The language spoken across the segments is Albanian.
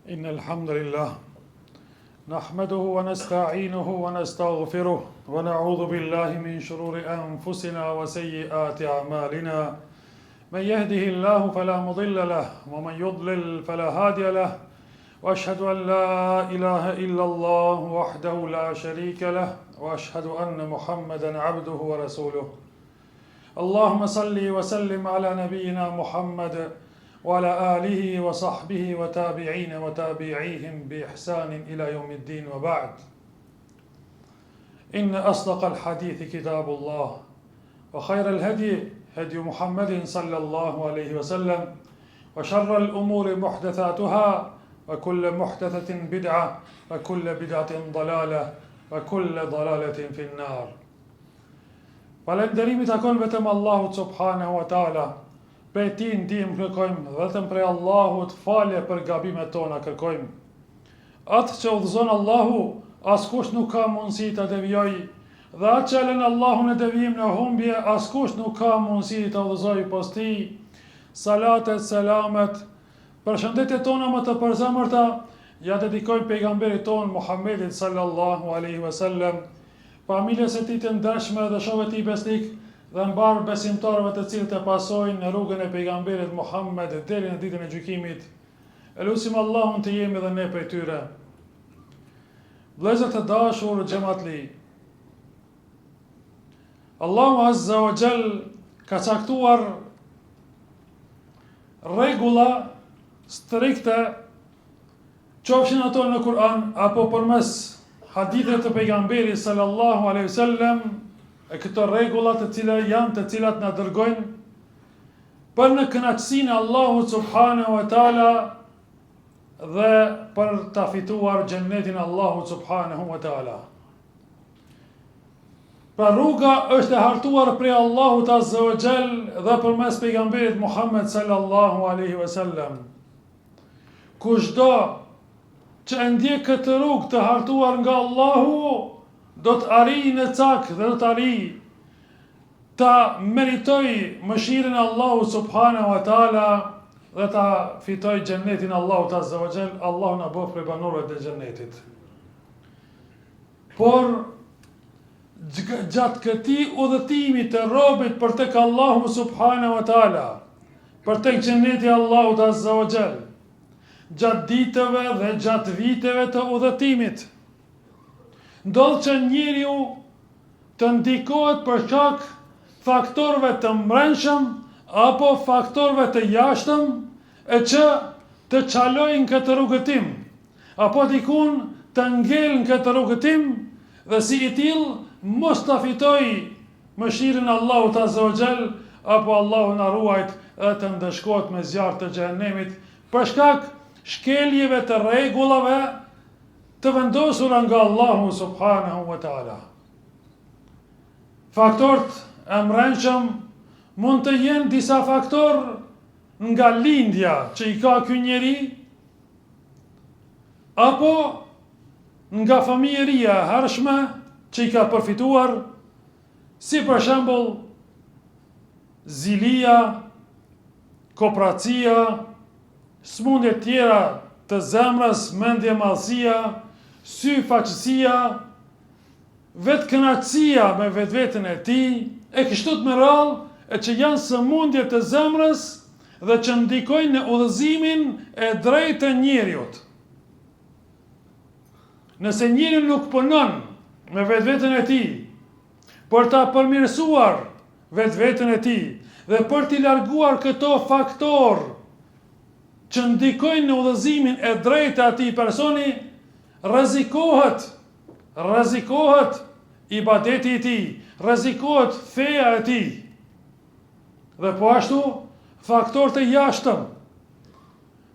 إن الحمد لله نحمده ونستعينه ونستغفره ونعوذ بالله من شرور أنفسنا وسيئات أعمالنا من يهده الله فلا مضل له ومن يضلل فلا هادي له وأشهد أن لا إله إلا الله وحده لا شريك له وأشهد أن محمدا عبده ورسوله اللهم صل وسلم على نبينا محمد وعلى آله وصحبه وتابعين وتابعيهم بإحسان إلى يوم الدين وبعد إن أصدق الحديث كتاب الله وخير الهدي هدي محمد صلى الله عليه وسلم وشر الأمور محدثاتها وكل محدثة بدعة وكل بدعة ضلالة وكل ضلالة في النار. Falënderimi takon vetëm Allahut subhanahu wa taala. Prej tij ndihmë kërkojmë, vetëm prej Allahut falje për gabimet tona kërkojmë. Atë që udhëzon Allahu, askush nuk ka mundësi ta devijojë, dhe atë që lën Allahun në devijim në humbje, askush nuk ka mundësi ta udhëzojë pas tij. Salatet, selamet, përshëndetjet tona më të përzemërta ja dedikojmë pejgamberit ton Muhammedit sallallahu alaihi wasallam, familjes e tij të ndershme dhe shokëve të tij besnik, dhe mbar besimtarëve të cilët e pasojnë në rrugën e pejgamberit Muhammed deri në ditën e gjykimit. Elusim Allahun të jemi dhe ne prej tyre. Vëllezër të dashur xhamatli, Allahu Azza wa Jall ka caktuar rregulla strikte, qofshin ato në Kur'an apo përmes hadithe të pejgamberit sallallahu alaihi wasallam, e këto rregullat të cilat na dërgojnë për në kënaqësinë e Allahut subhanahu wa taala dhe për ta fituar xhennetin e Allahut subhanahu wa taala. Pra rruga është e hartuar prej Allahut azza wa jall dhe përmes pejgamberit Muhammed sallallahu alaihi wasallam. Kushdo që e ndjek këtë rrugë të hartuar nga Allahu, do të arrijë në cak dhe do të arrijë ta meritoj mëshirën e Allahut subhanahu wa taala dhe ta fitoj xhennetin e Allahut azza wa jall. Allahu na bëf prej banorëve të xhennetit. Por gjatë këtij udhëtimi të robit për tek Allahu subhanahu wa taala, për tek xhenneti i Allahut azza wa jall, gjatë ditëve dhe gjatë viteve të udhëtimit, ndodh që njeriu të ndikohet për shkak faktorëve të mbrëmshëm apo faktorëve të jashtëm e që të çalojnë këtë rrugëtim, apo dikun të ngelen këtë rrugëtim dhe si i tillë mos ta fitoj mëshirën e Allahut azza wa jall, apo Allahu na ruajt dhe të ndëshkohet me zjarr të xhenemit për shkak shkeljeve të rregullave të vendosura nga Allahu subhanahu wa taala. Faktorët e mbrëmshëm mund të jenë disa faktorë nga lindja që i ka ky njeri, apo nga familjeria e hershme që i ka përfituar, si për shembull zilia, kopracia, smundje tjera të zemrës, mendje mallësia, sy faqësia, vetë kënaqësia me vetveten e tij, e kështu me radhë, e që janë sëmundje të zemrës dhe që ndikojnë në udhëzimin e drejtë të njeriut. Nëse njeriu nuk punon me vetveten e tij për ta përmirësuar vetveten e tij dhe për t'i larguar këto faktorë që ndikojnë në udhëzimin e drejtë të atij personi, rrezikohet ibadeti i tij, rrezikohet feja e tij. Dhe po ashtu faktorët e jashtëm,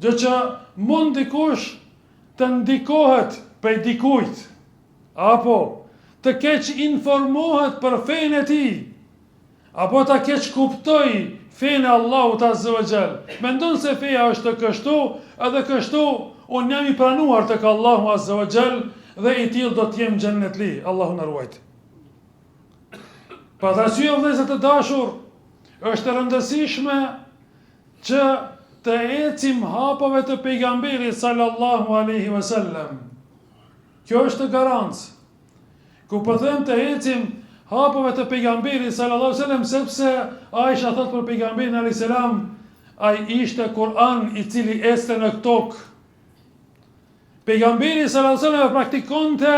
gjë që mund dikush të ndikohet prej dikujt, apo të keq informohet për fenë e tij, apo ta keq kuptoj fenë e Allahut azza wa jall. Mendon se feja është kështu, edhe kështu unë jam i pranuar tek Allahu azza wa jall dhe i tillë do të jem xhennetli. Allahu na ruajt. Për arsye vëllezër të dashur, është e rëndësishme që të ecim hapave të pejgamberit sallallahu alaihi wasallam. Kjo është garancë. Ku po them të ecim hapave të pejgamberit sallallahu alaihi wasallam, sepse Aisha thot për pejgamberin alayhis salam, ai ishte Kur'an i cili ecte në tokë. Pejgamberi sallallahu alaihi wasallam praktikonte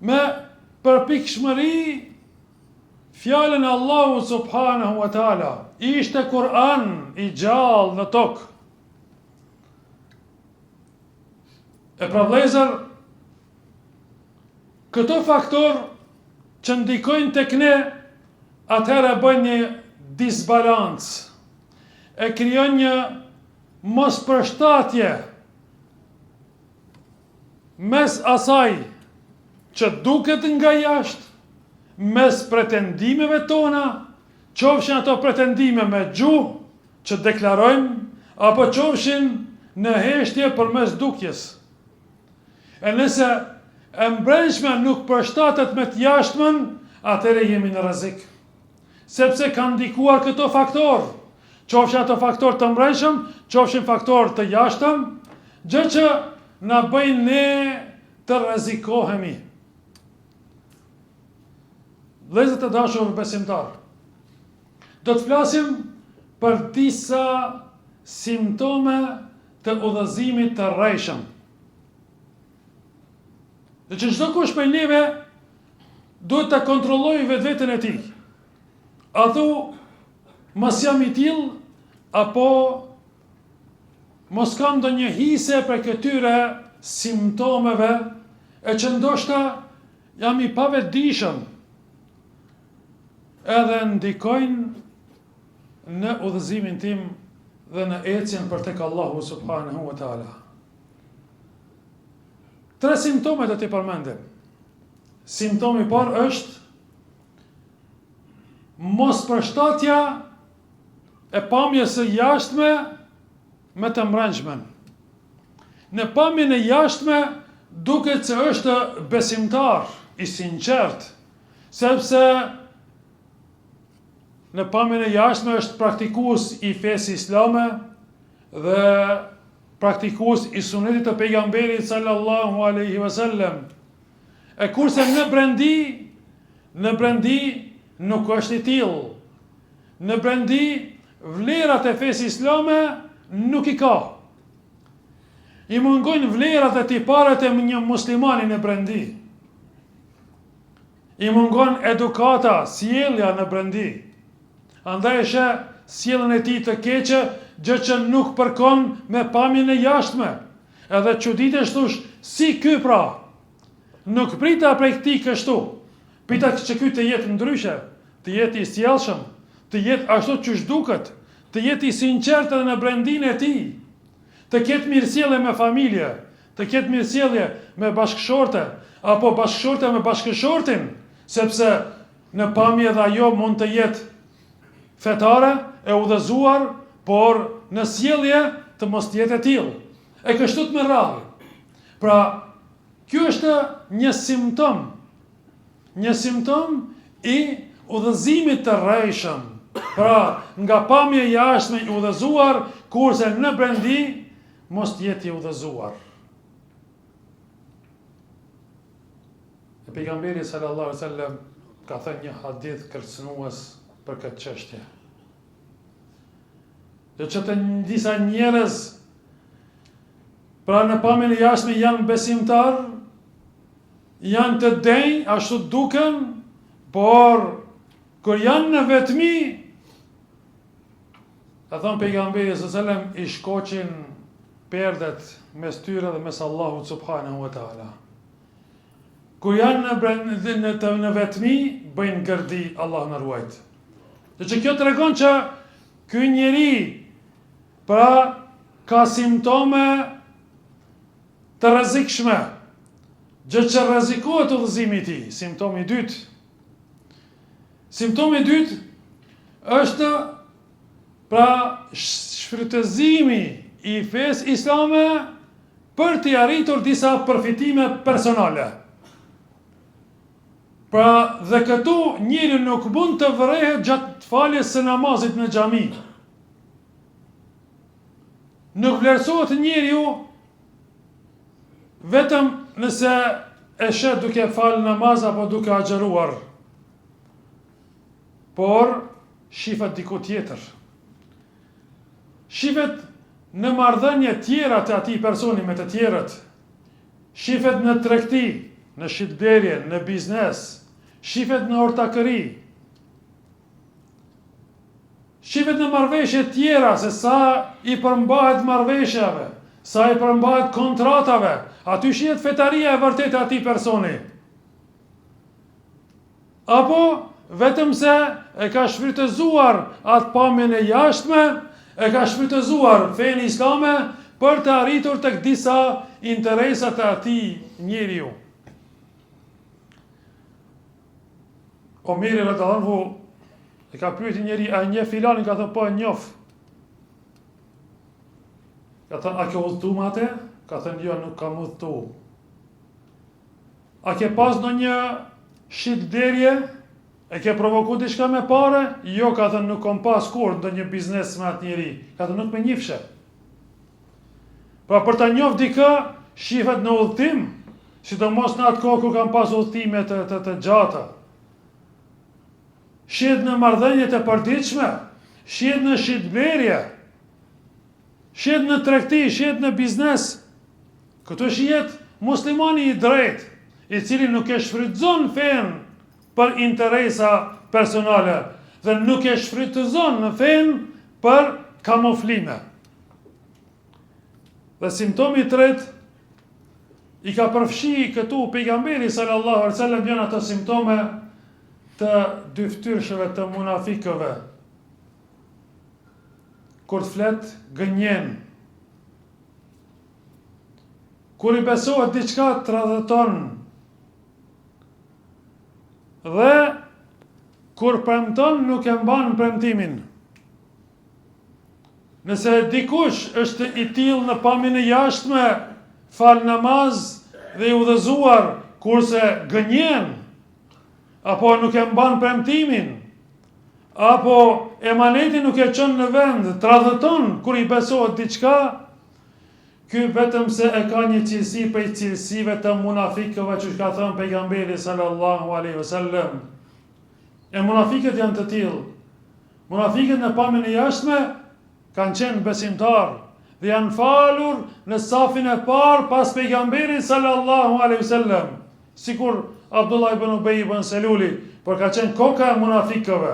me përpikshmëri fjalën e Allahut subhanahu wa taala. Ishte Kur'an i gjallë në tokë. E pra vëllezër, këto faktor që ndikojnë tek ne, atëherë bëjnë një disbalancë, e krijon një mospërshtatje mes asaj që duket nga jashtë, mes pretendimeve tona, qofshin ato pretendime me gjuhë që deklarojmë, apo qofshin në heshtje përmes dukjes. E nëse e mbrëmshme nuk përshtatet me të jashtmen, atëherë jemi në rrezik. Sepse kanë ndikuar këto faktor, qofshin ato faktor të mbrëmshëm, qofshin faktor të jashtëm, gjë që na bëjnë ne të rrezikohemi. Vëllezër të dashur besimtar, do të flasim për disa simptome të udhëzimit të rrejshëm. Dhe që çdo kush prej neve duhet të kontrollojë vetveten e tij. A thu, mos jam i tillë, apo mos kam ndonjë hise për këtyre simptomeve, e që ndoshta jam i pavetdijshëm, edhe ndikojnë në udhëzimin tim dhe në ecjen për tek Allahu subhanahu wa taala. 3 simptome do t'i përmendim. Simptomi i parë është mospërshtatja e pamjes së jashtme me të mbrëmshmen. Në pamjen e jashtme duket se është besimtar i sinqert, sepse në pamjen e jashtme është praktikues i fesë islame dhe praktikues i sunetit të pejgamberit sallallahu alaihi wasallam. E kurse në brendi nuk është i tillë. Në brendi vlerat e fesë islame nuk i ka. I mungojnë vlerat e tiparet e një muslimani në brendi. I mungon edukata, sjellja në brendi. Andaj është sjelljen e tij të keqe, gjë që nuk përkon me pamjen e jashtme. Edhe çuditesh thosh, si ky pra? Nuk prita prej këtij kështu. Prita që ky të jetë ndryshe, të jetë i sjellshëm, të jetë ashtu siç duket, të jetë i sinqert edhe në brendin e tij, të ketë mirësjellje me familje, të ketë mirësjellje me bashkëshorte, apo bashkëshorte me bashkëshortin, sepse në pamje dhe ajo mund të jetë fetare e udhëzuar, por në sjellje të mos jetë e tillë. E kështu të me radhë. Pra, kjo është një simptom i udhëzimit të rrejshëm. Pra, nga pamje jashtme i udhëzuar, kurse në brendi mos jetë i udhëzuar. E pejgamberi sallallahu alaihi wasallam ka thënë një hadith kërcënues për këtë çështje. Dhe që të disa njerëz, pra në pamjen e jashtme janë besimtar, janë të denj, ashtu duken, por kur janë në vetmi, ka thënë pejgamberi sallallahu alaihi wasallam, i shkoqin perdet mes tyre dhe mes Allahut subhanahu wa taala. Kur janë në vetmi, bëjnë gërdi, Allah na ruajt. Dhe që kjo tregon që ky njeri pra ka simptome të rrezikshme, gjë që rrezikohet udhëzimi i tij. Simptomi i dytë. Simptomi i dytë është pra shfrytëzimi i fesë islame për të arritur disa përfitime personale. Pra dhe këtu njëri nuk mund të vërehet gjatë faljes së namazit në xhami. Nuk vlerësohet njeriu vetëm nëse e shet duke falë namaz apo duke agjeruar, por shifet diku tjetër. Shifet në marrëdhënie tjera të atij personi me të tjerët. Shifet në tregti, në shitblerje, në biznes, shifet në ortakëri. Shifet në marrëveshje tjera, se sa i përmbahet marrëveshjeve, sa i përmbahet kontratave, aty shihet fetaria e vërtetë e atij personi. Apo vetëm se e ka shfrytëzuar atë pamjen e jashtme, e ka shfrytëzuar fenë islame për të arritur tek disa interesat e atij njeriu. Omeri radhiyallahu anhu e ka pyetur njëri, a njeh filanin? Ka thënë, po e njoh. Ka thënë, a ke udhëtu me atë? Ka thënë, jo, nuk kam udhëtu. A ke pas ndonjë shitblerje? E ke provoku diçka me pare? Jo, ka thënë, nuk kam pas kur ndonjë biznes me atë njeri. Ka thënë, nuk më njihshe. Pra për ta njoh dikë, shifet në udhëtim, sidomos në atë kohë kur kam pas udhëtime të gjata. Shihet në marrëdhëniet e përditshme, shihet në shitblerje, shihet në tregti, shihet në biznes. Këtu shihet muslimani i drejtë, i cili nuk e shfrytëzon fenë për interesa personale dhe nuk e shfrytëzon në fenë për kamuflime. Dhe simptomi i tretë i ka përfshi këtu pejgamberi sallallahu alaihi wasallam, janë ato simptome të dyftyrshëve të munafikëve. Kur të flet, gënjen. Kur i besohet diçka, tradhëton. Dhe kur premton, nuk e mban premtimin. Nëse dikush është i tillë në pamjen e jashtme, fal namaz dhe i udhëzuar, kurse gënjen, apo nuk e mban premtimin, apo emaneti nuk e çon në vend, tradhëton kur i besohet diçka, ky vetëm se e ka një cilësi prej cilësive të munafikëve, që ka thënë pejgamberi sallallahu alaihi wasallam. E munafikët janë të tillë. Munafikët në pamjen e jashtme kanë qenë besimtar dhe janë falur në safin e parë pas pejgamberit sallallahu alaihi wasallam, sikur Abdullah ibn Ubay ibn Seluli, por ka qenë koka e munafikëve.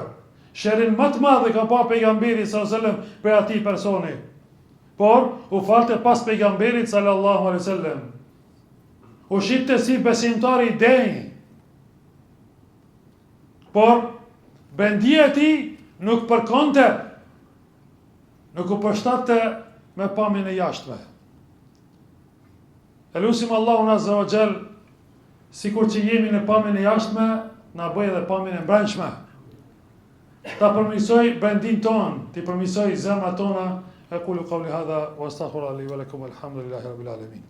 Sherrin më të madh ka pa pejgamberi sallallahu alaihi wasallam për atij personi. Por u falte pas pejgamberit sallallahu alaihi wasallam. U shitte si besimtar i denj. Por bendia e tij nuk përkonte, nuk u përshtatte me pamjen e jashtme. Elusim Allahun azza wa jall, sikur që jemi në pamjen e jashtme, na bëj edhe pamjen e brendshme. Ta përmirësoj brendin ton, ti përmirësoj zemrat tona. Aqulu qawli hadha wa astaghfirullaha li wa lakum, walhamdulillahi rabbil alamin.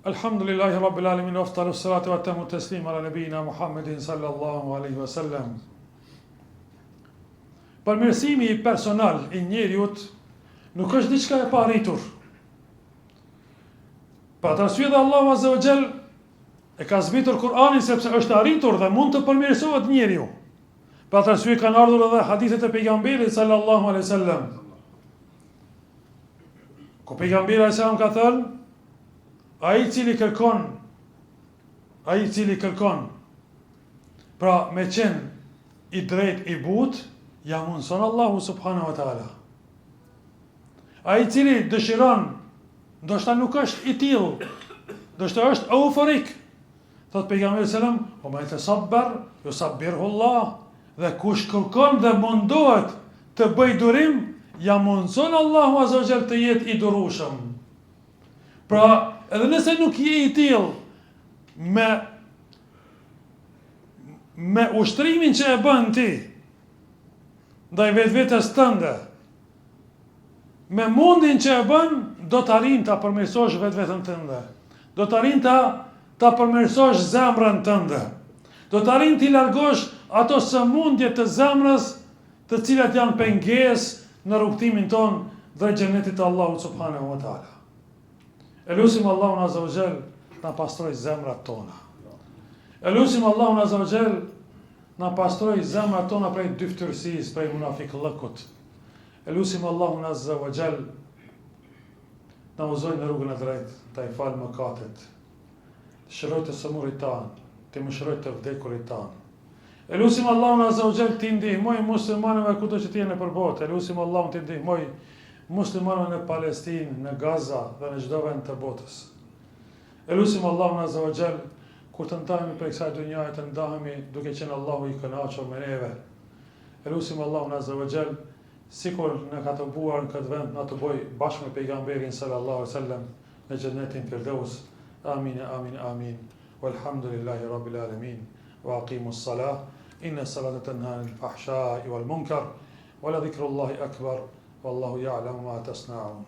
Alhamdulillahi rabbil alamin, wa afdalu salatu wa tamu taslim ala nabiyina Muhammedin sallallahu alaihi wasallam. Përmirësimi personal i njeriut nuk është diçka e paritur. Për atë arsye dhe Allahu azza wa jall e ka zbritur Kur'anin sepse është arritur dhe mund të përmirësohet njeriu. Për atë arsye kanë ardhur edhe hadithet e pejgamberit sallallahu alaihi wasallam. Ku pejgamberi alaihi salam ka thënë, ai i cili kërkon, pra me qenë i drejt i but, ja mundson Allahu subhanahu wa taala. Ai i cili dëshiron, ndoshta nuk është i tillë, ndoshta është euforik. Thot pejgamberi sallam, o ma yatasabbar yusabbirhu Allah, dhe kush kërkon dhe mundohet të bëj durim, ja mundson Allahu azza wa jall të jetë i durueshëm. Pra, edhe nëse nuk je i tillë me ushtrimin që e bën ti ndaj vetvetes tënde, me mundin që e bën, do të arrin ta përmirësosh vetveten tënde. Do të arrin ta përmirësosh zemrën tënde. Do të arrin t'i largosh ato sëmundje të zemrës të cilat janë pengesë në rrugtimin ton dhe xhenetit të Allahut subhanahu wa taala. Elusim Allahun azza wa jall na pastroj zemrat tona. Elusim Allahun azza wa jall na pastroj zemrat tona prej dyftërsisë, prej munafiqllëkut. Elusim Allahun azza wa jall na uzoj në rrugën e drejtë, ta i falë mëkatet, të shëroj të sëmurit tanë, të mëshiroj të vdekurit tanë. Elusim Allahun azza wa jall të ndihmoj muslimanëve kudo që të jenë nëpër botë. Elusim Allahun të ndihmoj muslimanëve në Palestinë, në Gaza dhe në çdo vend të botës. Elusim Allahun azza wa jall kur të ndahemi prej kësaj dunjaje të ndahemi duke qenë Allahu i kënaqur me neve. Elusim Allahun azza wa jall sikur në ka të buar në këtë vend, në të boj bashkë me pejgamberin sallallahu alaihi wasallam në xhenetin Firdaus. Amin, amin, amin. Walhamdulillahi rabbil alamin. Wa aqimus salah. Inna salata tanha anil fahsha'i wal munkar. Wa la dhikrullahi akbar. Wallahu ya'lamu ma tasna'un.